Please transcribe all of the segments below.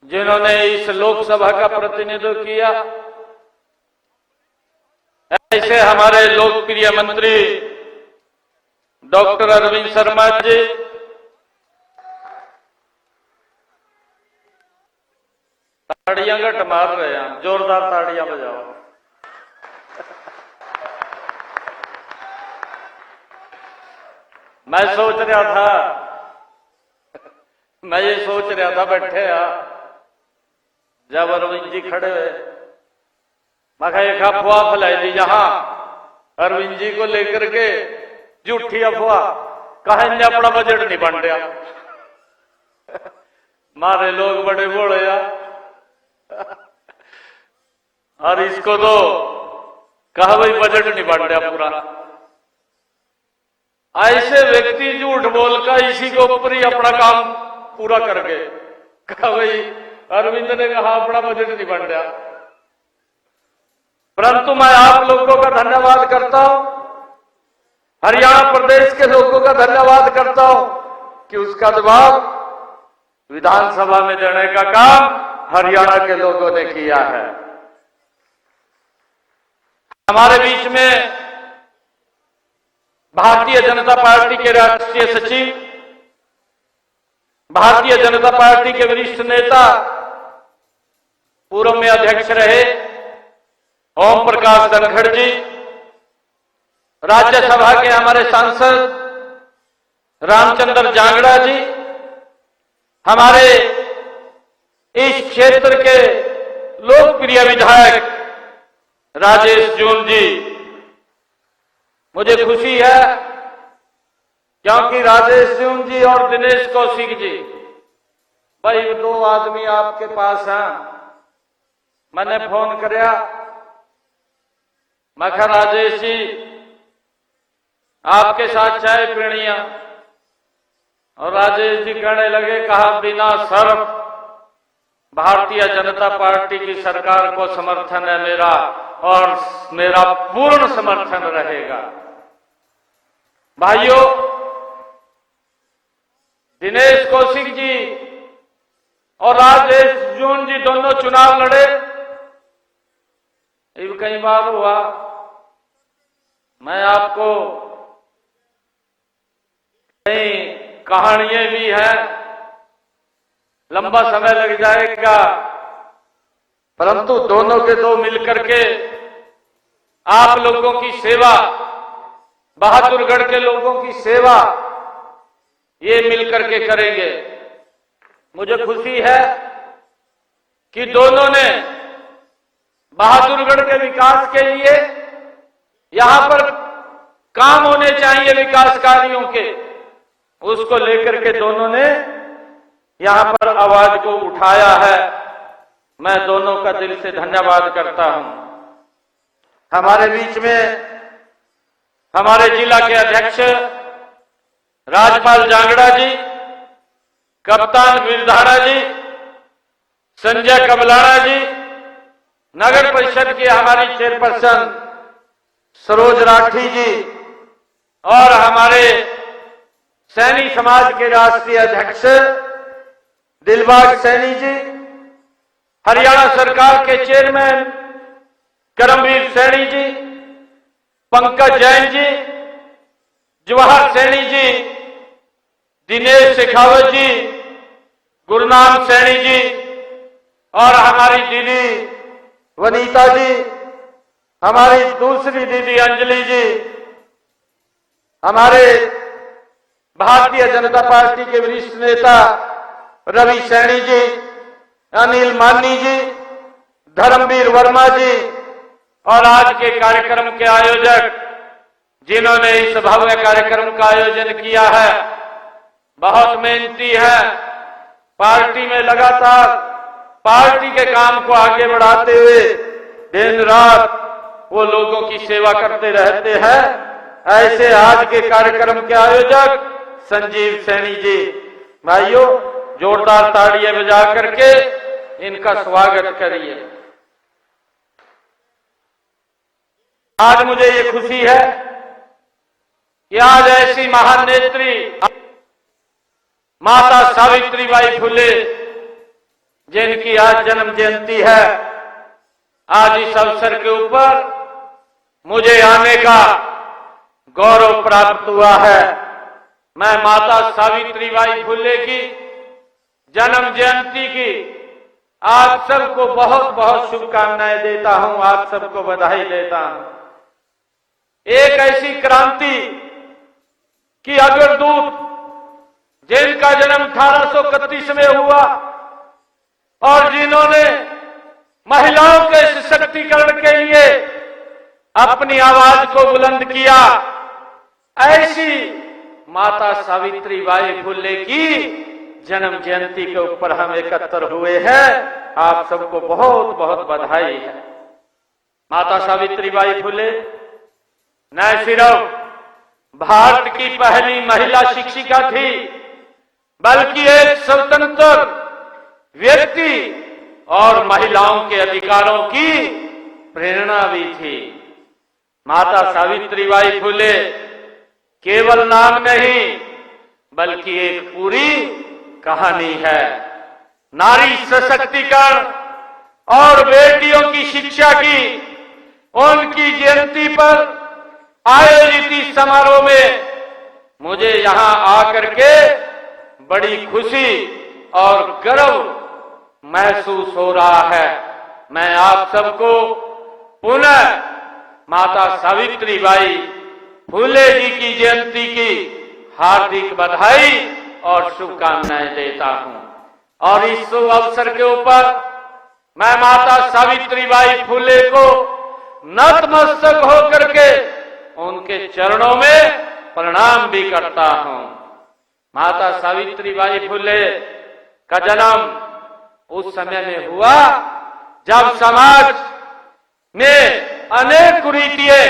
जिन्होंने इस लोकसभा का प्रतिनिधित्व किया, ऐसे हमारे लोकप्रिय मंत्री डॉक्टर अरविंद शर्मा जी, ताड़ियां घट मार रहे हैं, जोरदार ताड़ियां बजाओ। मैं ये सोच रहा था बैठे जब अरविंद जी खड़े हुए, मैं एक अफवाह फैलाई थी जहां अरविंद जी को लेकर के, झूठी अफवाह, कहा इन्हें अपना बजट नहीं बन रहा। मारे लोग बड़े बोले और इसको तो कहा भाई बजट नहीं बन रहा पूरा। ऐसे व्यक्ति झूठ बोलकर इसी के ऊपर ही अपना काम पूरा कर गए। कहा भाई अरविंद ने कहा अपना बजट नहीं बन रहा। परंतु मैं आप लोगों का धन्यवाद करता हूं, हरियाणा प्रदेश के लोगों का धन्यवाद करता हूं कि उसका जवाब विधानसभा में देने का काम हरियाणा के लोगों ने किया है। हमारे बीच में भारतीय जनता पार्टी के राष्ट्रीय सचिव, भारतीय जनता पार्टी के वरिष्ठ नेता, पूर्व में अध्यक्ष रहे ओम प्रकाश धनखड़ जी, राज्यसभा के हमारे सांसद रामचंद्र जांगड़ा जी, हमारे इस क्षेत्र के लोकप्रिय विधायक राजेश जून जी। मुझे खुशी है क्योंकि राजेश जून जी और दिनेश कौशिक जी, भाई दो आदमी आपके पास हैं। मैंने फोन करया, मैं कहा राजेश जी आपके साथ चाय पीनी है, और राजेश जी कहने लगे, कहा बिना शर्त भारतीय जनता पार्टी की सरकार को समर्थन है मेरा, और मेरा पूर्ण समर्थन रहेगा। भाइयों, दिनेश कौशिक जी और राजेश जून जी दोनों चुनाव लड़े। ये कई बार हुआ, मैं आपको कई कहानियां भी हैं, लंबा समय लग जाएगा, परंतु दोनों के दो मिलकर के आप लोगों की सेवा, बहादुरगढ़ के लोगों की सेवा ये मिलकर के करेंगे। मुझे खुशी है कि दोनों ने बहादुरगढ़ के विकास के लिए, यहां पर काम होने चाहिए विकास कार्यों के, उसको लेकर के दोनों ने यहां पर आवाज को उठाया है। मैं दोनों का दिल से धन्यवाद करता हूं। हमारे बीच में हमारे जिला के अध्यक्ष राजपाल जांगड़ा जी, कप्तान वीरधारा जी, संजय कबलाना जी, नगर परिषद की हमारी चेयरपर्सन सरोज राठी जी, और हमारे सैनी समाज के राष्ट्रीय अध्यक्ष दिलबाग सैनी जी, हरियाणा सरकार के चेयरमैन करमवीर सैनी जी, पंकज जैन जी, जवाहर सैनी जी, दिनेश शेखावत जी, गुरनाम सैनी जी, और हमारी दीदी वनीता जी, हमारी दूसरी दीदी अंजलि जी, हमारे भारतीय जनता पार्टी के वरिष्ठ नेता रवि सैनी जी, अनिल मानी जी, धर्मवीर वर्मा जी, और आज के कार्यक्रम के आयोजक जिन्होंने इस भव्य कार्यक्रम का आयोजन किया है, बहुत मेहनती है, पार्टी में लगातार पार्टी के काम को आगे बढ़ाते हुए दिन रात वो लोगों की सेवा करते रहते हैं। ऐसे आज के कार्यक्रम के आयोजक संजीव सैनी जी, भाइयों जोरदार ताड़ियां बजा करके इनका स्वागत करिए। आज मुझे ये खुशी है कि आज ऐसी महान नेत्री माता सावित्रीबाई फुले जिनकी आज जन्म जयंती है, आज इस अवसर के ऊपर मुझे आने का गौरव प्राप्त हुआ है। मैं माता सावित्रीबाई फुले की जन्म जयंती की आप सबको बहुत बहुत शुभकामनाएं देता हूं, आप सबको बधाई देता हूं। एक ऐसी क्रांति कि अग्रदूत जिनका जन्म 1831 में हुआ और जिन्होंने महिलाओं के सशक्तिकरण के लिए अपनी आवाज को बुलंद किया, ऐसी माता सावित्रीबाई फुले की जन्म जयंती के ऊपर हम एकत्र हुए हैं। आप सबको बहुत बहुत बधाई है। माता सावित्रीबाई फुले न सिर्फ भारत की पहली महिला शिक्षिका थी, बल्कि एक स्वतंत्र व्यक्ति और महिलाओं के अधिकारों की प्रेरणा भी थी। माता सावित्रीबाई फुले केवल नाम नहीं, बल्कि एक पूरी कहानी है। नारी सशक्तिकरण और बेटियों की शिक्षा की उनकी जयंती पर आयोजित इस समारोह में मुझे यहां आकर के बड़ी खुशी और गर्व महसूस हो रहा है। मैं आप सबको पुनः माता सावित्रीबाई फुले जी की जयंती की हार्दिक बधाई और शुभकामनाएं देता हूं। और इस शुभ अवसर के ऊपर मैं माता सावित्रीबाई फुले को नतमस्तक होकर के उनके चरणों में प्रणाम भी करता हूं। माता सावित्रीबाई फुले का जन्म उस समय में हुआ जब समाज में अनेक कुरीतियां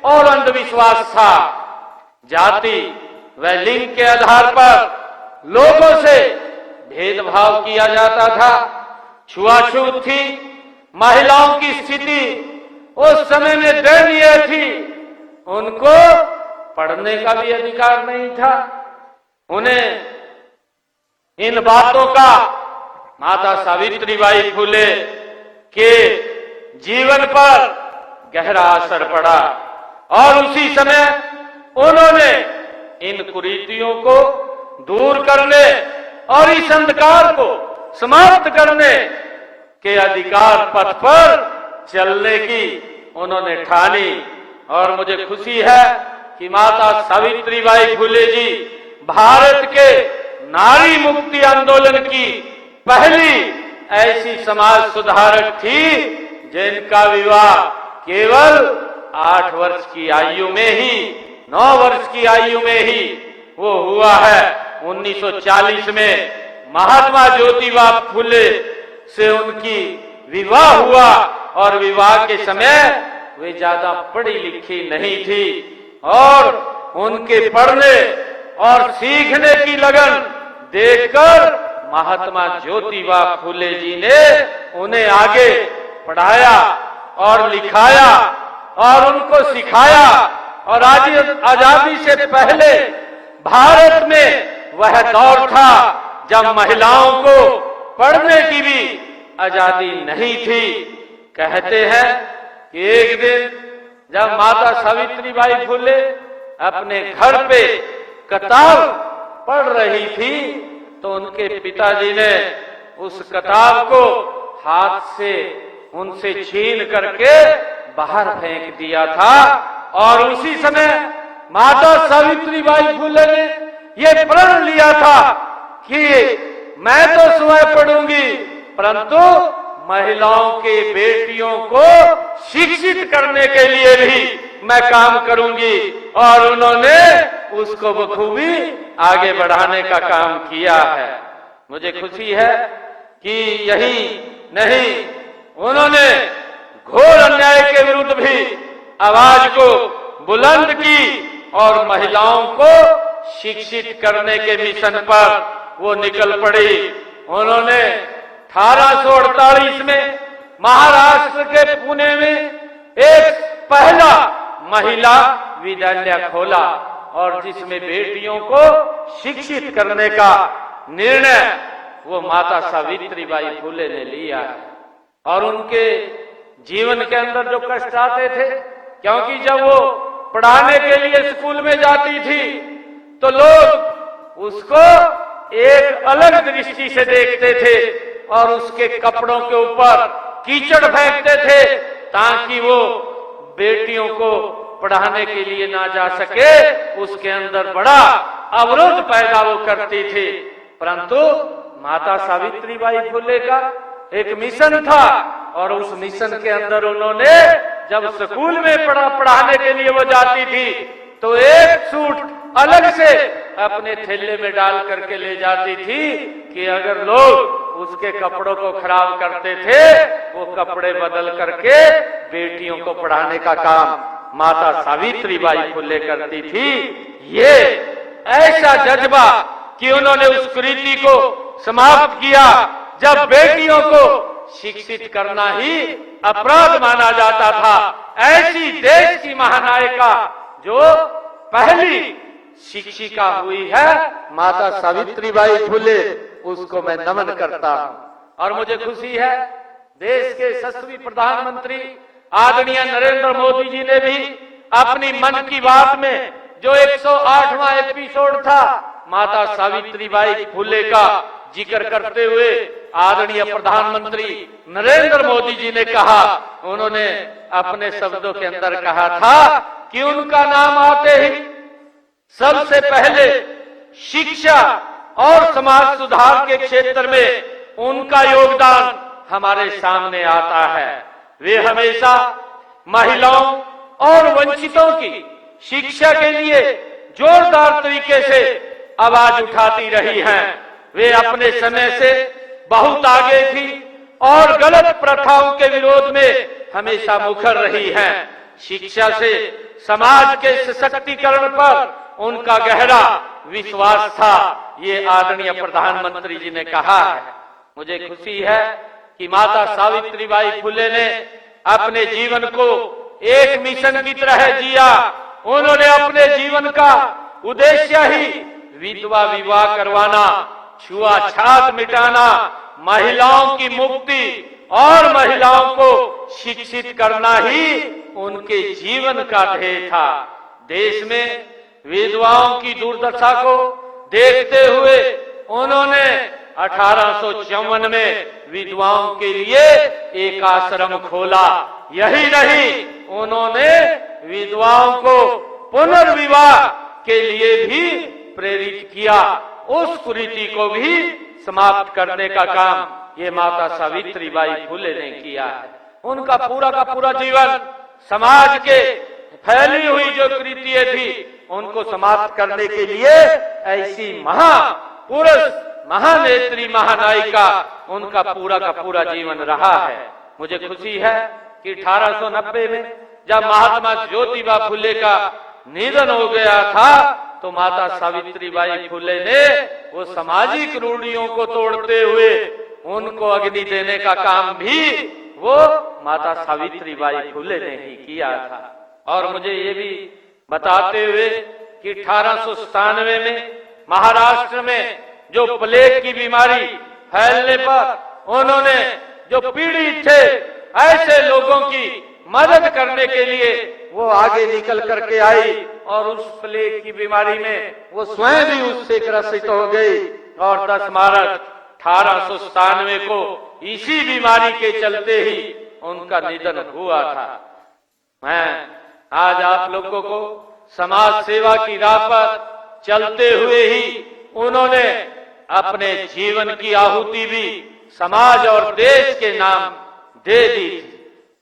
और अंधविश्वास था। जाति व लिंग के आधार पर लोगों से भेदभाव किया जाता था, छुआछूत थी, महिलाओं की स्थिति उस समय में दयनीय थी। उनको पढ़ने का भी अधिकार नहीं था। उन्हें इन बातों का माता सावित्रीबाई फुले के जीवन पर गहरा असर पड़ा और उसी समय उन्होंने इन कुरीतियों को दूर करने और इस अंधकार को समाप्त करने के अधिकार पथ पर चलने की उन्होंने ठानी। और मुझे खुशी है कि माता सावित्रीबाई फुले जी भारत के नारी मुक्ति आंदोलन की पहली ऐसी समाज सुधारक थी जिनका विवाह केवल 8 वर्ष की आयु में ही, 9 वर्ष की आयु में ही वो हुआ है। 1940 में महात्मा ज्योतिबा फुले से उनकी विवाह हुआ और विवाह के समय वे ज्यादा पढ़ी लिखी नहीं थी और उनके पढ़ने और सीखने की लगन देखकर महात्मा ज्योतिबा फुले जी ने उन्हें आगे पढ़ाया और लिखाया और उनको सिखाया। और आज आजादी से पहले भारत में वह दौर था जब महिलाओं को पढ़ने की भी आजादी नहीं थी। कहते हैं कि एक दिन जब माता सावित्रीबाई फुले अपने घर पे किताब पढ़ रही थी तो उनके पिताजी ने उस किताब को हाथ से उनसे छीन करके बाहर फेंक दिया था। और उसी समय माता सावित्रीबाई फुले ने यह प्रण लिया था कि मैं तो स्वयं पढ़ूंगी, परंतु महिलाओं के बेटियों को शिक्षित करने के लिए भी मैं काम करूंगी। और उन्होंने उसको बखूबी आगे बढ़ाने का काम किया है। मुझे खुशी है कि यही नहीं, उन्होंने घोर अन्याय के विरुद्ध भी आवाज को बुलंद की और महिलाओं को शिक्षित करने के मिशन पर वो निकल पड़ी। उन्होंने 1848 में महाराष्ट्र के पुणे में एक पहला महिला विद्यालय खोला और जिसमें बेटियों को शिक्षित करने का निर्णय वो माता सावित्रीबाई फुले ने लिया है। और उनके जीवन के अंदर जो कष्ट आते थे, क्योंकि जब वो पढ़ाने के लिए स्कूल में जाती थी तो लोग उसको एक अलग दृष्टि से देखते थे और उसके कपड़ों के ऊपर कीचड़ फेंकते थे ताकि वो बेटियों को पढ़ाने के लिए ना जा सके। उसके अंदर बड़ा अवरोध पैदा वो करती थी। परंतु माता सावित्रीबाई फुले का एक मिशन था और उस मिशन के अंदर उन्होंने जब स्कूल में पढ़ाने के लिए वो जाती थी तो एक सूट अलग से अपने थैले में डाल करके ले जाती थी कि अगर लोग उसके कपड़ों को खराब करते थे वो कपड़े बदल करके बेटियों को पढ़ाने का काम माता सावित्रीबाई फुले करती थी। ये ऐसा जज्बा कि उन्होंने उस कुरीति को समाप्त किया। जब बेटियों को शिक्षित करना ही अपराध माना जाता था, ऐसी देश की महानायिका जो पहली शिक्षिका हुई है माता सावित्रीबाई फुले, उसको मैं नमन करता हूं। और मुझे खुशी है देश के यशस्वी प्रधानमंत्री आदरणीय नरेंद्र मोदी जी ने भी अपनी मन की बात में जो 108वां एपिसोड था माता सावित्रीबाई फुले का जिक्र करते हुए आदरणीय प्रधानमंत्री नरेंद्र मोदी जी ने कहा, उन्होंने अपने शब्दों के अंदर कहा था कि उनका नाम आते ही सबसे पहले शिक्षा और समाज सुधार के क्षेत्र में उनका योगदान हमारे सामने आता है। वे हमेशा महिलाओं और वंचितों की शिक्षा के लिए जोरदार तरीके से आवाज उठाती रही हैं। वे अपने समय से बहुत आगे थी और गलत प्रथाओं के विरोध में हमेशा मुखर रही हैं। शिक्षा से समाज के सशक्तिकरण पर उनका गहरा विश्वास था, ये आदरणीय प्रधानमंत्री जी ने कहा है। मुझे खुशी है कि माता सावित्रीबाई फुले ने अपने जीवन को एक मिशन की तरह जिया। उन्होंने अपने जीवन का उद्देश्य ही विधवा विवाह करवाना, छुआछूत मिटाना, महिलाओं की मुक्ति और महिलाओं को शिक्षित करना ही उनके जीवन का ध्येय था। देश में विधवाओं की दुर्दशा को देखते हुए उन्होंने 1854 में विधवाओं के लिए एक आश्रम खोला। यही नहीं, उन्होंने विधवाओं को पुनर्विवाह के लिए भी प्रेरित किया। उस कुरीति को भी समाप्त करने का काम ये माता सावित्रीबाई फुले ने किया है। उनका पूरा का पूरा जीवन समाज के फैली हुई जो कुरीतियां थी उनको समाप्त करने के लिए ऐसी महापुरुष, महानेत्री, महानायिका उनका पूरा का पूरा जीवन रहा है। मुझे खुशी है कि 1890 में जब महात्मा ज्योतिबा फुले का निधन हो गया था तो माता सावित्रीबाई फुले ने वो सामाजिक रूढ़ियों को तोड़ते हुए उनको अग्नि देने का काम भी वो माता सावित्रीबाई फुले ने ही किया था। और मुझे ये भी बताते हुए कि 1897 में महाराष्ट्र में जो प्लेग की बीमारी फैलने पर उन्होंने जो पीड़ित थे ऐसे लोगों की मदद करने के लिए वो आगे निकल करके आई और उस प्लेग की बीमारी में वो स्वयं भी उससे ग्रसित हो गई। और 10 मार्च 1897 को इसी बीमारी के चलते ही उनका निधन हुआ था। मैं आज आप लोगों को समाज सेवा की राह पर चलते हुए ही उन्होंने अपने जीवन की आहुति भी समाज और देश के नाम दे दी थी।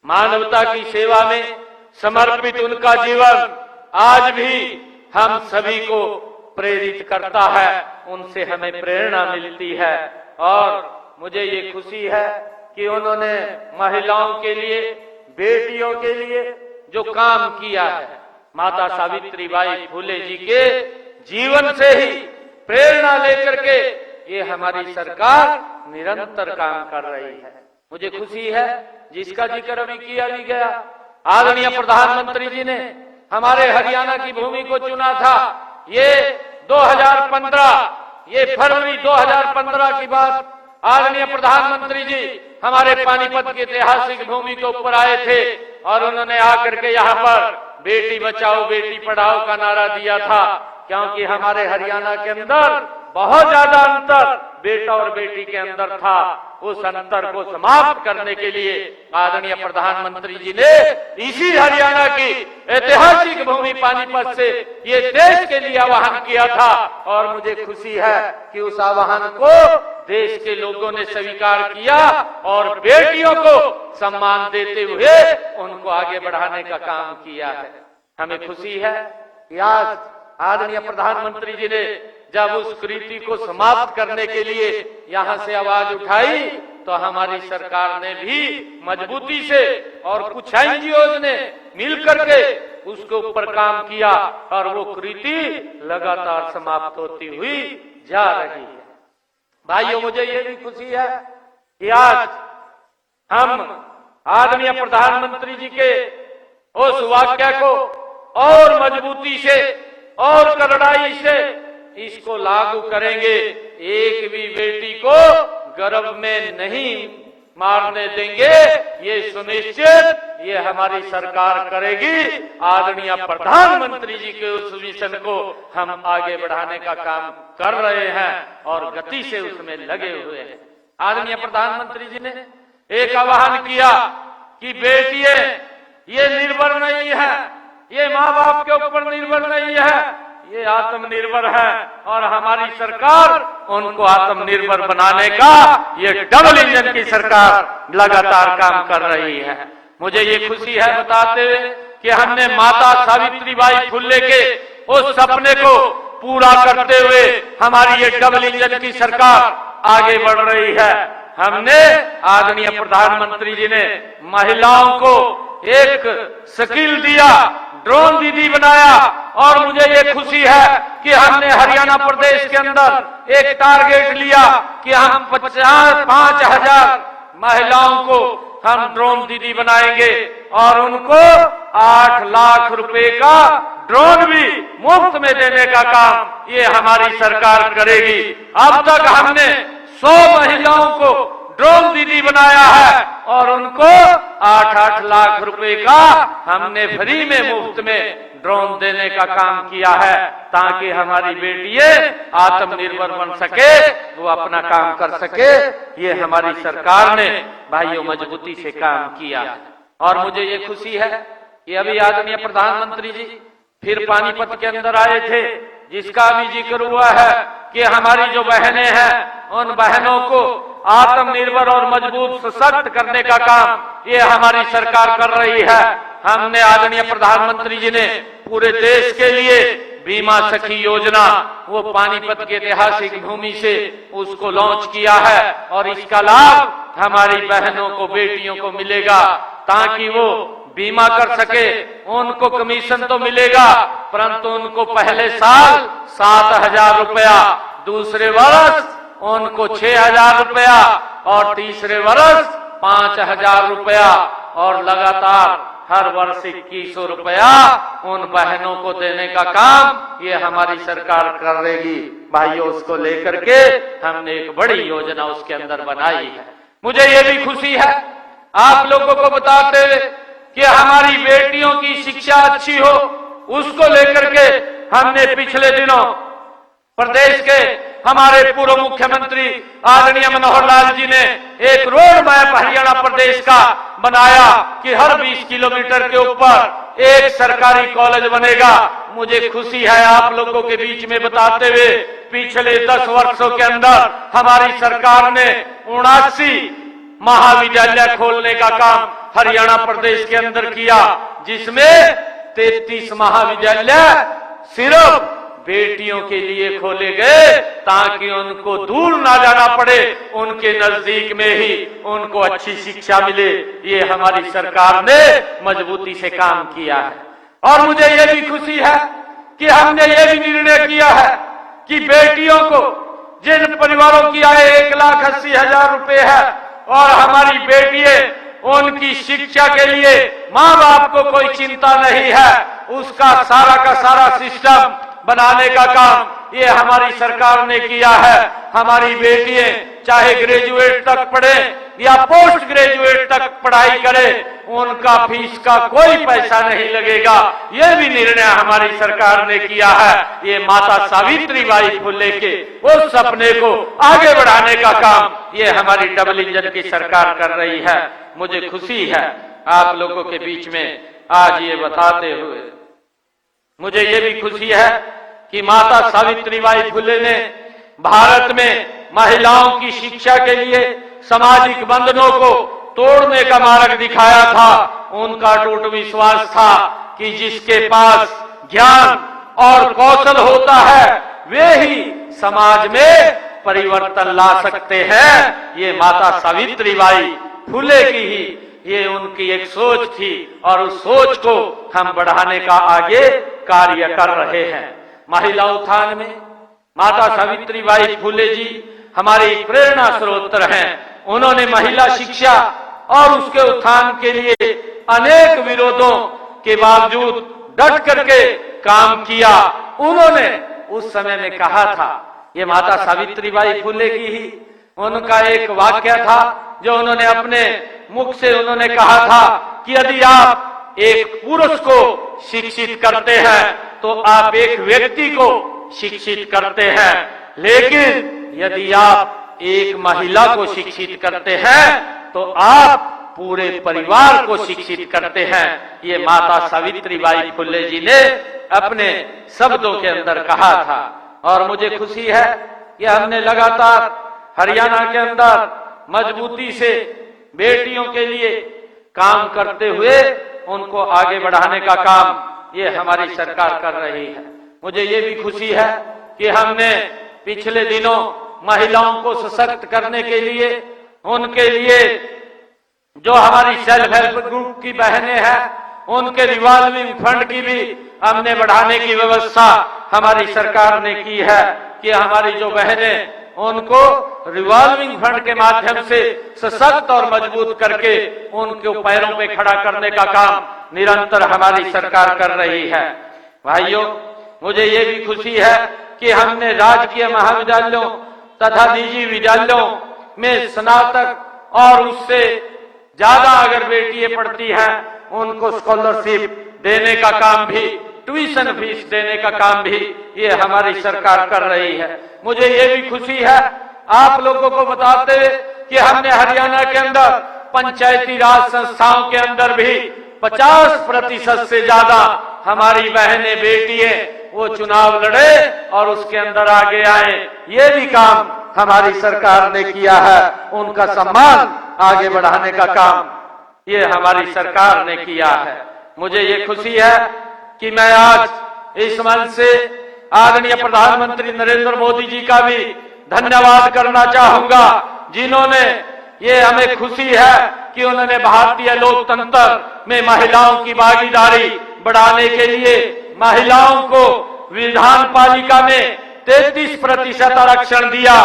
मानवता की सेवा में समर्पित उनका जीवन आज भी हम सभी को प्रेरित करता है, उनसे हमें प्रेरणा मिलती है। और मुझे ये खुशी है कि उन्होंने महिलाओं के लिए, बेटियों के लिए जो काम किया है, माता सावित्रीबाई फुले जी के जीवन से ही प्रेरणा लेकर के ये हमारी सरकार निरंतर काम कर रही है। मुझे खुशी है जिसका जिक्र अभी किया भी गया, आदरणीय प्रधानमंत्री जी ने हमारे हरियाणा की भूमि को चुना था। ये 2015, ये फरवरी 2015 की बात आदरणीय प्रधानमंत्री जी हमारे पानीपत की ऐतिहासिक भूमि के ऊपर आए थे और उन्होंने आकर के यहाँ पर बेटी बचाओ बेटी पढ़ाओ का नारा दिया था, क्योंकि हमारे हरियाणा के अंदर बहुत ज्यादा अंतर बेटा और बेटी के अंदर था। उस अंतर को समाप्त करने के लिए आदरणीय प्रधानमंत्री जी ने इसी हरियाणा की ऐतिहासिक भूमि पानीपत से ये देश के लिए आह्वान किया था और मुझे खुशी है कि उस आह्वान को देश के लोगों ने स्वीकार किया और बेटियों को सम्मान देते हुए उनको आगे बढ़ाने का काम किया है। हमें खुशी है कि आज आदरणीय प्रधानमंत्री जी ने जब उस कुरीति को समाप्त करने के लिए यहाँ से आवाज उठाई तो हमारी सरकार ने भी मजबूती से और कुछ एनजीओ ने मिलकर के उसके ऊपर काम किया और वो कुरीति लगातार समाप्त होती हुई जा रही है। भाइयों, मुझे ये भी खुशी है कि आज हम आदरणीय प्रधानमंत्री जी के उस वाक्य को और मजबूती से और कड़ाई से इसको लागू करेंगे। एक भी बेटी को गर्भ में नहीं मारने देंगे, ये सुनिश्चित ये हमारी सरकार करेगी। आदरणीय प्रधानमंत्री जी के उस मिशन को हम आगे बढ़ाने का काम कर रहे हैं और गति से उसमें लगे हुए हैं। आदरणीय प्रधानमंत्री जी ने एक आह्वान किया कि बेटियां ये निर्भर नहीं है, ये माँ बाप के ऊपर निर्भर नहीं है, ये आत्मनिर्भर है और हमारी सरकार उनको आत्मनिर्भर बनाने का ये डबल इंजन की सरकार लगातार काम कर रही है। मुझे ये खुशी है बताते हुए कि हमने माता सावित्रीबाई फुले के उस सपने को पूरा करते हुए हमारी ये डबल इंजन की सरकार आगे बढ़ रही है। हमने आदरणीय प्रधानमंत्री जी ने महिलाओं को एक स्किल दिया, ड्रोन दीदी बनाया और मुझे ये खुशी है कि हमने हरियाणा प्रदेश के अंदर एक टारगेट लिया कि हम 5,000 महिलाओं को हम ड्रोन दीदी बनाएंगे और उनको 8 लाख रुपए का ड्रोन भी मुफ्त में देने का काम ये हमारी सरकार करेगी। अब तक हमने 100 महिलाओं को ड्रोन दीदी बनाया है और उनको 8-8 लाख रुपए का हमने फ्री में मुफ्त में ड्रोन देने का काम किया है ताकि हमारी बेटियां आत्मनिर्भर बन सके, वो अपना काम कर सके। ये हमारी सरकार ने भाइयों मजबूती से काम किया है और मुझे ये खुशी है कि अभी आदरणीय प्रधानमंत्री जी फिर पानीपत के अंदर आए थे, जिसका भी जिक्र हुआ है कि हमारी जो बहनें हैं उन बहनों को आत्मनिर्भर और मजबूत सशक्त करने का काम ये हमारी सरकार कर रही है। हमने आदरणीय प्रधानमंत्री जी ने पूरे देश के लिए बीमा सखी योजना वो पानीपत की ऐतिहासिक भूमि से उसको लॉन्च किया है और इसका लाभ हमारी बहनों को बेटियों को मिलेगा ताकि वो बीमा कर सके। उनको कमीशन तो मिलेगा परंतु उनको पहले साल 7,000 रुपया, दूसरे वर्ष उनको 6,000 रुपया और तीसरे वर्ष 5,000 रुपया और लगातार हर वर्ष 2,100 रुपया उन बहनों को देने का काम ये हमारी सरकार करेगी। भाइयों, उसको लेकर के हमने एक बड़ी योजना उसके अंदर बनाई है। मुझे ये भी खुशी है आप लोगों को बताते हुए कि हमारी बेटियों की शिक्षा अच्छी हो, उसको लेकर के हमने पिछले दिनों प्रदेश के हमारे पूर्व मुख्यमंत्री आदरणीय मनोहर लाल जी ने एक रोड मैप हरियाणा प्रदेश का बनाया कि हर 20 किलोमीटर के ऊपर एक सरकारी कॉलेज बनेगा। मुझे खुशी है आप लोगों के बीच में बताते हुए पिछले 10 वर्षों के अंदर हमारी सरकार ने 79 महाविद्यालय खोलने का काम हरियाणा प्रदेश के अंदर किया, जिसमें 33 महाविद्यालय सिर्फ बेटियों के लिए खोले गए ताकि उनको दूर ना जाना पड़े, उनके नजदीक में ही उनको अच्छी शिक्षा मिले। ये हमारी सरकार ने मजबूती से काम किया है और मुझे ये भी खुशी है कि हमने ये भी निर्णय किया है कि बेटियों को जिन परिवारों की आय 1,80,000 रुपए है और हमारी बेटियां उनकी शिक्षा के लिए माँ बाप को कोई चिंता नहीं है, उसका सारा का सारा सिस्टम बनाने का काम ये हमारी सरकार ने किया है। हमारी बेटियां चाहे ग्रेजुएट तक पढ़े या पोस्ट ग्रेजुएट तक पढ़ाई करे, उनका फीस का कोई पैसा नहीं लगेगा। ये भी निर्णय हमारी सरकार ने किया है। ये माता सावित्रीबाई फुले के उस सपने को आगे बढ़ाने का काम ये हमारी डबल इंजन की सरकार कर रही है। मुझे खुशी है आप लोगों के बीच में आज ये बताते हुए, मुझे ये भी खुशी है कि माता सावित्रीबाई फुले ने भारत में महिलाओं की शिक्षा के लिए सामाजिक बंधनों को तोड़ने का मार्ग दिखाया था। उनका अटूट विश्वास था कि जिसके पास ज्ञान और कौशल होता है वे ही समाज में परिवर्तन ला सकते हैं। ये माता सावित्रीबाई फुले की ही ये उनकी एक सोच थी और उस सोच को हम बढ़ाने का आगे कार्य कर रहे हैं। महिला उत्थान में माता सावित्रीबाई फुले जी हमारी प्रेरणा स्रोत हैं। उन्होंने महिला शिक्षा और उसके उत्थान के लिए अनेक विरोधों के बावजूद डट करके काम किया। उन्होंने उस समय में कहा था, ये माता सावित्रीबाई फुले की ही उनका एक वाक्य था जो उन्होंने अपने मुख से उन्होंने कहा था कि यदि आप एक पुरुष को शिक्षित करते हैं तो आप एक व्यक्ति को शिक्षित करते हैं, लेकिन यदि आप एक महिला को शिक्षित करते हैं तो आप पूरे परिवार को शिक्षित करते हैं। ये माता सावित्रीबाई फुले जी ने अपने शब्दों के अंदर कहा था। और मुझे खुशी है कि हमने लगातार हरियाणा के अंदर मजबूती से बेटियों के लिए काम करते हुए उनको आगे बढ़ाने का काम ये हमारी सरकार कर रही है। मुझे ये भी खुशी है कि हमने पिछले दिनों महिलाओं को सशक्त करने के लिए उनके लिए जो हमारी सेल्फ हेल्प ग्रुप की बहनें हैं उनके रिवॉल्विंग फंड की भी हमने बढ़ाने की व्यवस्था हमारी सरकार ने की है कि हमारी जो बहनें उनको रिवॉल्विंग फंड के माध्यम से सशक्त और मजबूत करके उनके पैरों पे खड़ा करने का काम निरंतर हमारी सरकार कर रही है। भाइयों, मुझे ये भी खुशी है कि हमने राजकीय महाविद्यालयों तथा निजी विद्यालयों में स्नातक और उससे ज्यादा अगर बेटियां पढ़ती हैं उनको स्कॉलरशिप देने का काम भी, ट्यूशन फीस देने का काम भी ये हमारी सरकार कर रही है। मुझे ये भी खुशी है आप लोगों को बताते हुए कि हमने हरियाणा के अंदर पंचायती राज संस्थाओं के अंदर भी 50% से ज्यादा हमारी बहनें बेटियां वो चुनाव लड़े और उसके अंदर आगे आए। ये भी काम हमारी सरकार ने किया है। उनका सम्मान आगे बढ़ाने का काम ये हमारी सरकार ने किया है। मुझे ये खुशी है कि मैं आज इस मंच से आदरणीय प्रधानमंत्री नरेंद्र मोदी जी का भी धन्यवाद करना चाहूंगा, जिन्होंने ये हमें खुशी है कि उन्होंने भारतीय लोकतंत्र में महिलाओं की भागीदारी बढ़ाने के लिए महिलाओं को विधान पालिका में 33% आरक्षण दिया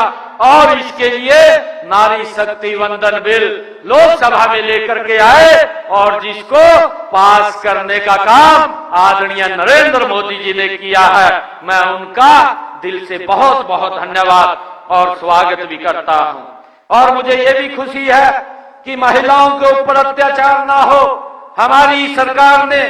और इसके लिए नारी शक्ति वंदन बिल लोकसभा में लेकर के आए और जिसको पास करने का काम आदरणीय नरेंद्र मोदी जी ने किया है। मैं उनका दिल से बहुत बहुत धन्यवाद और स्वागत भी करता हूं। और मुझे ये भी खुशी है कि महिलाओं के ऊपर अत्याचार ना हो। हमारी सरकार ने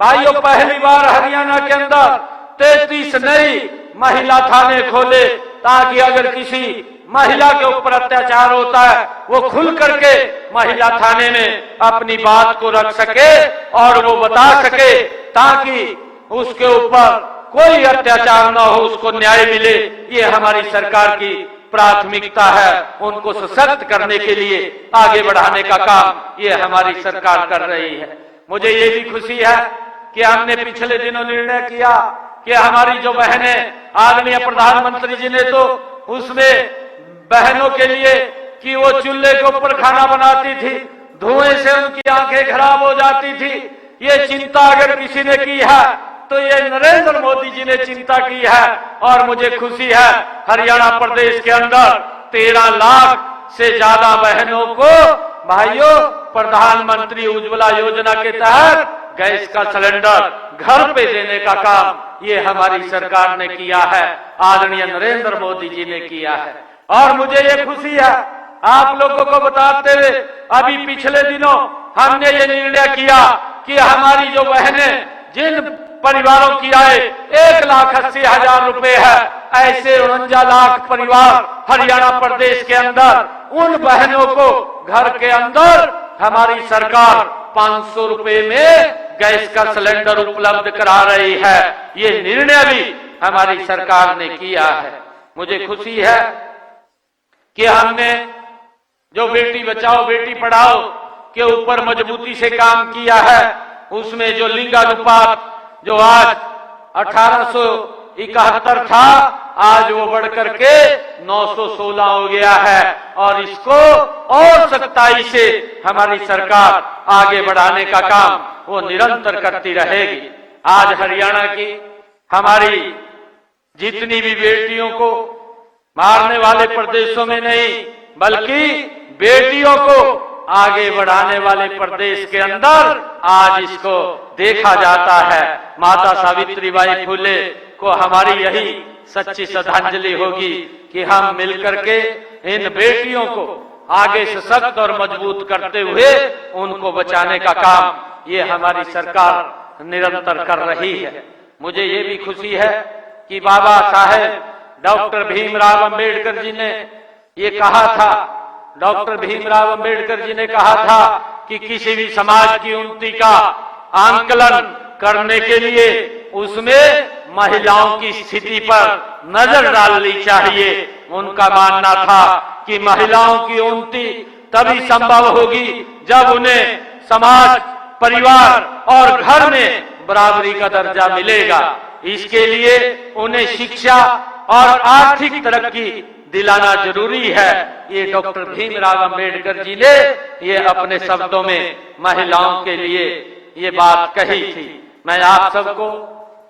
भाइयों पहली बार हरियाणा के अंदर 33 नई महिला थाने खोले ताकि अगर किसी महिला के ऊपर अत्याचार होता है वो खुल करके महिला थाने में अपनी बात को रख सके और वो बता सके ताकि उसके ऊपर कोई अत्याचार न हो, उसको न्याय मिले। ये हमारी सरकार की प्राथमिकता है। उनको सशक्त करने के लिए आगे बढ़ाने का काम ये हमारी सरकार कर रही है। मुझे ये भी खुशी है कि हमने पिछले दिनों निर्णय किया कि हमारी जो बहनें आदरणीय प्रधानमंत्री जी ने तो उसमें बहनों के लिए कि वो चूल्हे के ऊपर खाना बनाती थी, धुएं से उनकी आंखें खराब हो जाती थी। ये चिंता अगर किसी ने की है तो ये नरेंद्र मोदी जी ने चिंता की है। और मुझे खुशी है हरियाणा प्रदेश के अंदर 13 लाख से ज्यादा बहनों को भाइयों प्रधानमंत्री उज्ज्वला योजना के तहत गैस का सिलेंडर घर पे देने का काम ये हमारी सरकार ने किया है, आदरणीय नरेंद्र मोदी जी ने किया है। और मुझे ये खुशी है आप लोगों को बताते हुए, अभी पिछले दिनों हमने ये निर्णय किया कि हमारी जो बहनें जिन परिवारों की आय 1,80,000 रुपए है, ऐसे 49 लाख परिवार हरियाणा प्रदेश के अंदर, उन बहनों को घर के अंदर हमारी सरकार 500 रुपए में गैस का सिलेंडर उपलब्ध करा रही है। ये निर्णय भी हमारी सरकार ने किया है। मुझे खुशी है कि हमने जो बेटी बचाओ बेटी पढ़ाओ के ऊपर मजबूती से काम किया है, उसमें जो लिंगानुपात जो आज 1871 था, आज वो बढ़कर के 916 हो गया है और इसको और सख्ताई से हमारी सरकार आगे बढ़ाने का काम वो निरंतर करती रहेगी। आज हरियाणा की हमारी जितनी भी बेटियों को मारने वाले प्रदेशों में नहीं, बल्कि बेटियों को आगे बढ़ाने वाले प्रदेश के अंदर आज इसको देखा जाता है। माता सावित्रीबाई फुले को हमारी यही सच्ची श्रद्धांजलि होगी कि हम मिलकर के इन बेटियों को आगे सशक्त और मजबूत करते हुए उनको बचाने का काम ये हमारी सरकार निरंतर कर रही है। मुझे ये भी खुशी है कि बाबा साहेब डॉक्टर भीमराव अंबेडकर जी ने ये कहा था, डॉक्टर भीमराव अंबेडकर जी ने कहा था कि किसी भी समाज की उन्नति का आंकलन करने के लिए उसमें महिलाओं की स्थिति पर नजर डालनी चाहिए। उनका मानना था कि महिलाओं की उन्नति तभी संभव होगी जब उन्हें समाज, परिवार और घर में बराबरी का दर्जा मिलेगा। इसके लिए उन्हें शिक्षा और आर्थिक तरक्की दिलाना जरूरी है। ये डॉक्टर भीमराव अंबेडकर जी ने ये अपने शब्दों में महिलाओं के लिए ये बात कही थी। मैं आप सबको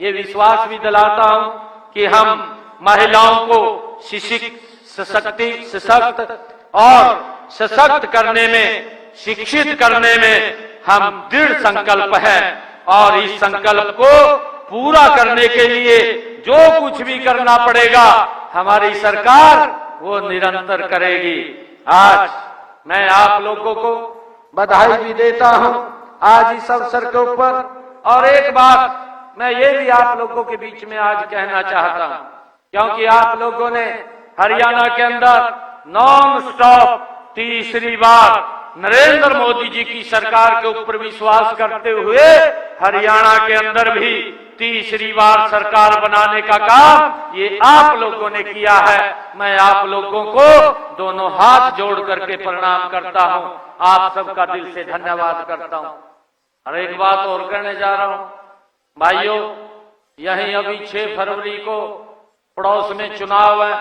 ये विश्वास भी दिलाता हूं कि हम महिलाओं को सशक्त करने में, शिक्षित करने में हम दृढ़ संकल्प हैं और इस संकल्प को पूरा करने के लिए जो कुछ भी करना पड़ेगा हमारी सरकार वो निरंतर करेगी। आज मैं आप लोगों को बधाई भी देता हूं आज इस अवसर के ऊपर। और एक बात मैं ये भी आप लोगों के बीच में आज कहना चाहता हूं, क्योंकि आप लोगों ने हरियाणा के अंदर नॉन स्टॉप तीसरी बार नरेंद्र मोदी जी की सरकार के ऊपर विश्वास करते हुए हरियाणा के अंदर भी तीसरी बार सरकार बनाने का काम ये आप लोगों ने किया है। मैं आप लोगों को दोनों हाथ जोड़ करके प्रणाम करता हूं, आप सबका दिल से धन्यवाद करता हूं। और एक बात और कहने जा रहा हूं भाइयों, यही अभी 6 फरवरी को पड़ोस में चुनाव है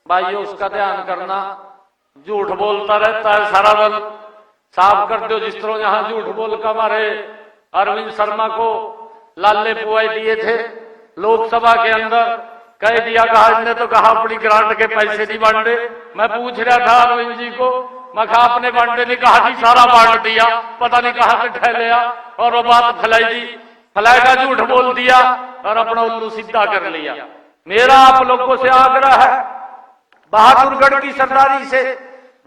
भाइयों, उसका ध्यान करना। झूठ बोलता रहता है सारा बल, साफ कर दो। जिस तरह यहाँ झूठ बोल कर हमारे अरविंद शर्मा को लाले पुआई दिए थे लोकसभा के अंदर, कह दिया कहा इसने तो कहा अपनी ग्रांट के पैसे नहीं बांटे। मैं पूछ रहा था अरविंद जी को, मैं कहा अपने बांटे नहीं, कहा जी सारा बांट दिया, पता नहीं कहा से ठहलिया और वो बात फैलाई दी, फैलाएगा झूठ बोल दिया और अपना उल्लू सीधा कर लिया। मेरा आप लोगों से आग्रह है, बहादुरगढ़ की सरदारी से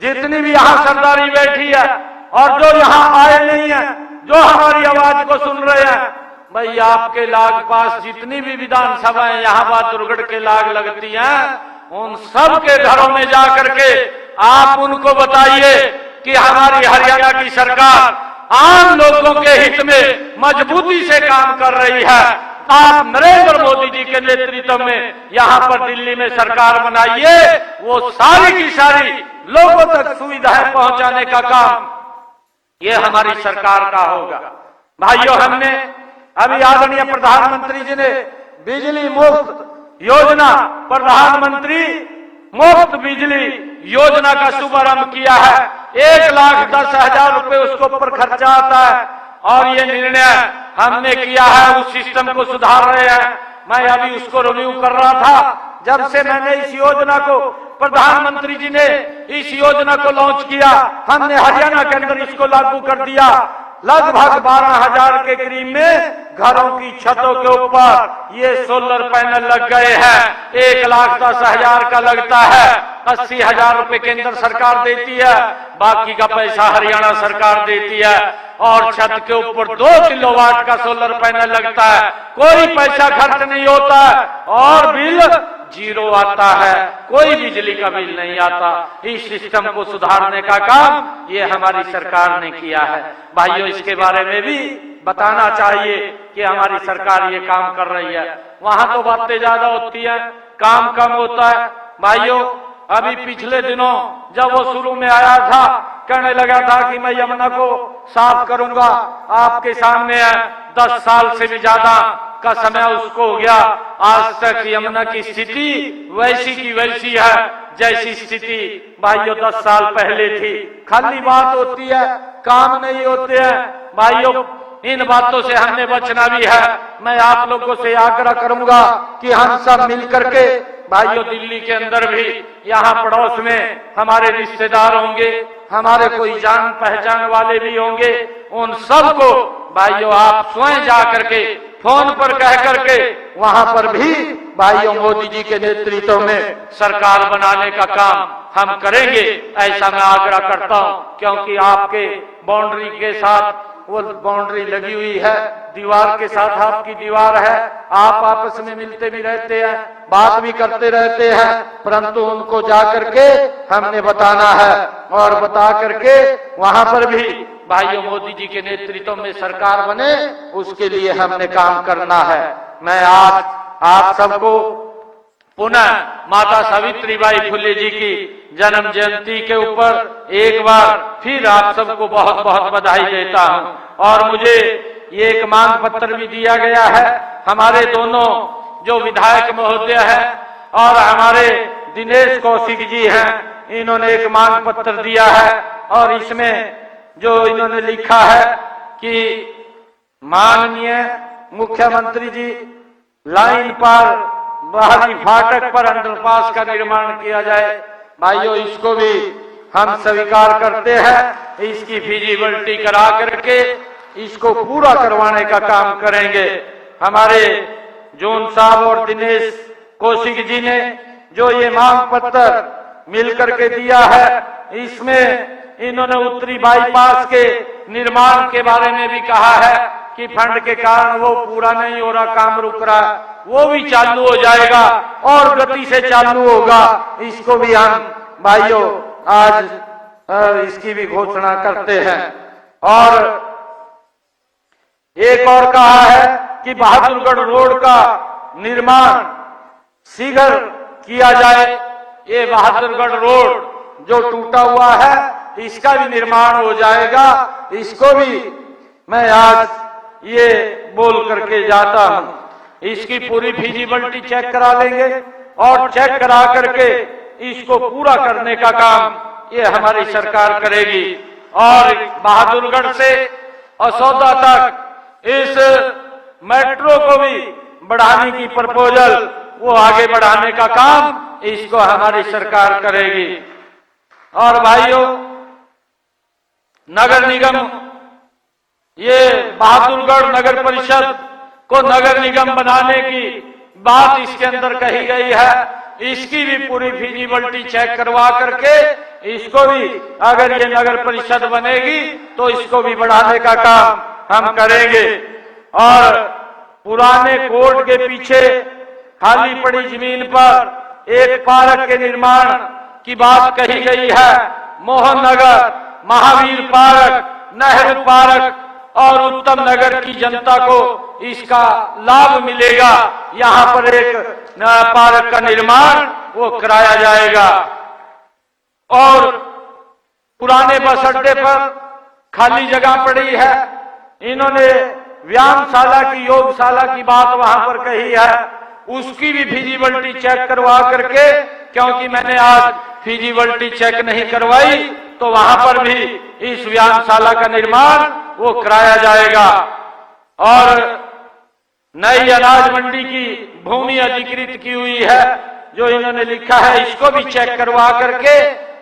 जितनी भी यहाँ सरदारी बैठी है और जो यहाँ आए नहीं है, जो हमारी आवाज को सुन रहे हैं, भाई आपके लाग पास जितनी भी विधानसभाएं यहाँ बहादुरगढ़ के लाग लगती हैं, उन सब के घरों में जाकर के आप उनको बताइए कि हमारी हरियाणा की सरकार आम लोगों के हित में मजबूती से काम कर रही है। आप नरेंद्र मोदी जी के नेतृत्व में यहाँ पर दिल्ली में सरकार बनाइए, वो सारी की सारी लोगों तक सुविधाएं पहुंचाने का काम ये हमारी सरकार का होगा। भाइयों, हमने अभी आदरणीय प्रधानमंत्री जी ने बिजली मुफ्त योजना, प्रधानमंत्री मुफ्त बिजली योजना का शुभारंभ किया है। 1,10,000 रुपए उसके ऊपर खर्चा आता है और ये निर्णय हमने किया है, उस सिस्टम को सुधार रहे हैं। मैं अभी उसको रिव्यू कर रहा था। जब से मैंने इस योजना को, प्रधानमंत्री जी ने इस योजना को लॉन्च किया, हमने हरियाणा के अंदर इसको लागू कर दिया। लगभग 12,000 के करीब में घरों की छतों के ऊपर ये सोलर पैनल लग गए हैं। 1,10,000 का लगता है, 80,000 रुपए केंद्र सरकार देती है, बाकी का पैसा हरियाणा सरकार देती है। और छत के ऊपर 2 किलोवाट का सोलर पैनल लगता है, कोई पैसा खर्च नहीं होता है और बिल 0 आता है, कोई बिजली का बिल नहीं आता। इस सिस्टम को सुधारने का काम ये हमारी सरकार ने किया है। भाइयों, इसके बारे में भी बताना चाहिए कि हमारी सरकार ये काम कर रही है। वहां तो बातें ज्यादा होती है, काम कम होता है। भाइयों, अभी पिछले दिनों जब वो शुरू में आया था, कहने लगा था कि मैं यमुना को साफ करूंगा, आपके सामने है 10 साल से भी ज्यादा का समय उसको हो गया। आज तक यमुना की स्थिति वैसी की वैसी है जैसी स्थिति भाइयों 10 साल पहले थी। खाली बात होती है, काम नहीं होते हैं। भाइयों, इन बातों से हमने बचना भी है। मैं आप लोगों से आग्रह करूंगा कि हम सब मिल करके, भाइयों दिल्ली के अंदर भी, यहाँ पड़ोस में हमारे रिश्तेदार होंगे, हमारे कोई जान पहचान वाले भी होंगे, उन सबको भाइयों आप स्वयं जा करके फोन पर कह करके वहां पर भी भाइयों मोदी जी के नेतृत्व में सरकार बनाने का काम हम करेंगे, ऐसा मैं आग्रह करता हूं। क्योंकि आपके बाउंड्री के साथ वो बाउंड्री लगी हुई है, दीवार के साथ आपकी दीवार है, आप आपस में मिलते भी रहते हैं, बात भी करते रहते हैं, परंतु उनको जा करके हमने बताना है और बता करके वहां पर भी भाइयों मोदी जी के नेतृत्व में सरकार बने, उसके लिए हमने काम करना है। मैं आज आप सबको पुनः माता सावित्रीबाई फुले जी की जन्म जयंती के ऊपर एक बार फिर आप सबको बहुत बहुत बधाई देता हूं। और मुझे ये एक मांग पत्र भी दिया गया है, हमारे दोनों जो विधायक महोदय हैं और हमारे दिनेश कौशिक जी हैं, इन्होंने एक मांग पत्र दिया है और इसमें जो इन्होंने लिखा है कि माननीय मुख्यमंत्री जी, लाइन पर बाहरी फाटक पर अंडरपास का निर्माण किया जाए। भाइयों, इसको भी हम स्वीकार करते हैं, इसकी फिजिबिलिटी करा करके इसको पूरा करवाने का काम करेंगे। हमारे जून साहब और दिनेश कौशिक जी ने जो ये मांग पत्र मिल करके दिया है, इसमें इन्होंने उत्तरी बाईपास के निर्माण के बारे में भी कहा है कि फंड के कारण वो पूरा नहीं हो रहा, काम रुक रहा, वो भी चालू हो जाएगा और गति से चालू होगा। इसको भी हम भाइयों आज इसकी भी घोषणा करते हैं। और एक और कहा है कि बहादुरगढ़ रोड का निर्माण शीघ्र किया जाए। ये बहादुरगढ़ रोड जो टूटा हुआ है, इसका भी निर्माण हो जाएगा। इसको भी मैं आज ये बोल करके जाता हूं। इसकी पूरी फिजिबिलिटी चेक करा लेंगे और चेक करा करके इसको पूरा करने का काम ये हमारी सरकार करेगी। और बहादुरगढ़ से असौदा तक इस मेट्रो को भी बढ़ाने की प्रपोजल, वो आगे बढ़ाने का काम इसको हमारी सरकार करेगी। और भाइयों, नगर निगम, ये बहादुरगढ़ नगर परिषद को नगर निगम बनाने की बात इसके अंदर कही गई है, इसकी भी पूरी फिजिबिलिटी चेक करवा करके इसको भी, अगर ये नगर परिषद बनेगी तो इसको भी बढ़ाने का काम हम करेंगे। और पुराने कोर्ट के पीछे खाली पड़ी जमीन पर एक पार्क के निर्माण की बात कही गई है। मोहन नगर, महावीर पार्क, नेहरू पार्क और उत्तम नगर की जनता को इसका लाभ मिलेगा। यहाँ पर एक पार्क का निर्माण वो कराया जाएगा। और पुराने बस अड्डे पर खाली जगह पड़ी है, इन्होंने व्यायामशाला की, योगशाला की बात वहां पर कही है, उसकी भी फिजिबिलिटी चेक करवा करके, क्योंकि मैंने आज फिजिबिलिटी चेक नहीं करवाई, तो वहां पर भी इस व्यायामशाला का निर्माण वो कराया जाएगा। और नई अनाज मंडी की भूमि अधिकृत की हुई है, जो इन्होंने लिखा है, इसको भी चेक करवा करके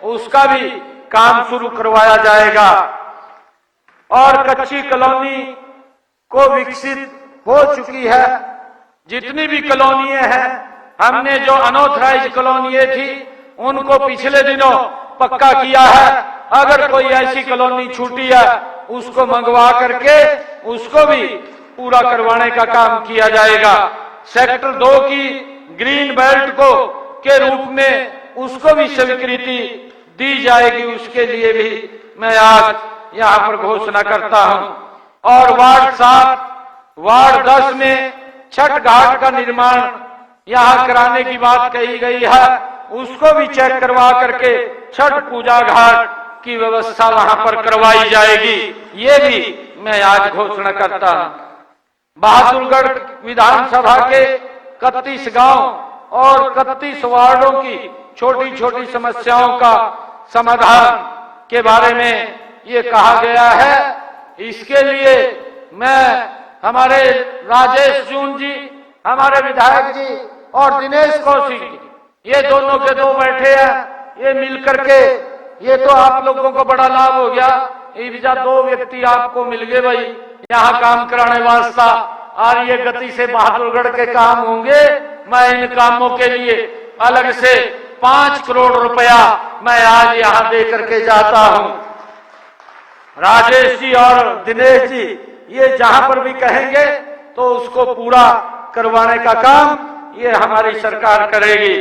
उसका भी काम शुरू करवाया जाएगा। और कच्ची कॉलोनी को विकसित हो चुकी है। जितनी भी कॉलोनियां हैं, हमने जो अनऑथराइज कॉलोनियां थी उनको पिछले दिनों पक्का किया है। अगर कोई ऐसी कॉलोनी छूटी है उसको मंगवा करके उसको भी पूरा करवाने का काम किया जाएगा। सेक्टर 2 की ग्रीन बेल्ट को के रूप में उसको भी स्वीकृति दी जाएगी। उसके लिए भी मैं आज यहाँ पर घोषणा करता हूँ। और वार्ड 7, वार्ड 10 में छठ घाट का निर्माण यहाँ कराने की बात कही गई है। उसको भी चेक करवा करके छठ पूजा घाट की व्यवस्था वहां पर करवाई जाएगी। ये भी मैं आज घोषणा करता हूं। बहादुरगढ़ विधानसभा के 31 गांव और 31 वार्डों की छोटी छोटी समस्याओं का समाधान के बारे में ये कहा गया है। इसके लिए मैं हमारे राजेश जून जी, हमारे विधायक जी और दिनेश कौशिक जी, ये दोनों के दो बैठे हैं। ये मिलकर के ये तो आप लोगों को बड़ा लाभ हो गया। ये 2 व्यक्ति आपको मिल गए भाई यहाँ काम कराने वास्ता, और ये गति से बहादुरगढ़ के काम होंगे। मैं इन कामों के लिए अलग से 5 करोड़ रुपया मैं आज यहाँ दे करके जाता हूँ। राजेश जी और दिनेश जी ये जहां पर भी कहेंगे तो उसको पूरा करवाने का काम ये हमारी सरकार करेगी।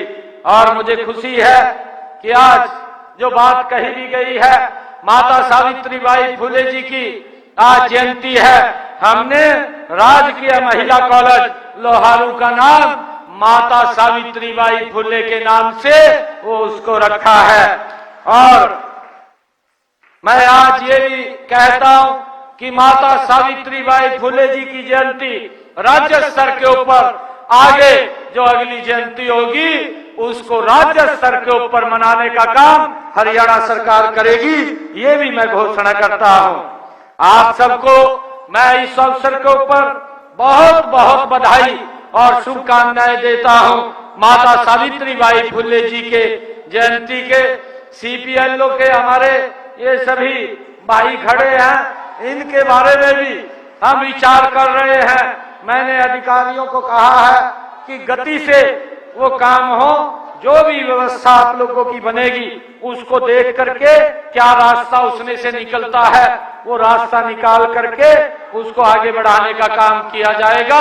और मुझे खुशी है कि आज जो बात कही भी गई है, माता सावित्रीबाई फुले जी की आज जयंती है। हमने राजकीय महिला कॉलेज लोहारू का नाम माता सावित्रीबाई फुले के नाम से वो उसको रखा है। और मैं आज ये भी कहता हूं कि माता सावित्रीबाई फुले जी की जयंती राज्य स्तर के ऊपर आगे जो अगली जयंती होगी उसको राज्य स्तर के ऊपर मनाने का काम हरियाणा सरकार करेगी। ये भी मैं घोषणा करता हूं। आप सबको मैं इस अवसर के ऊपर बहुत बहुत बधाई और शुभकामनाएं देता हूं। माता सावित्रीबाई फुले जी के जयंती के CPLO के हमारे ये सभी भाई खड़े हैं, इनके बारे में भी हम विचार कर रहे हैं। मैंने अधिकारियों को कहा है कि गति से वो काम हो, जो भी व्यवस्था आप लोगों की बनेगी उसको देख करके क्या रास्ता उसमें से निकलता है वो रास्ता निकाल करके उसको आगे बढ़ाने का काम किया जाएगा।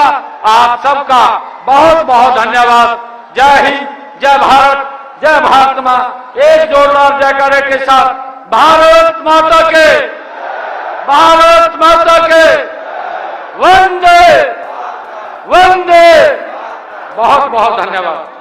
आप सबका बहुत बहुत धन्यवाद। जय हिंद, जय भारत, जय भारत मां। एक जोरदार जयकारे के साथ भारत माता के, भारत माता के, वंदे वंदे। बहुत बहुत धन्यवाद।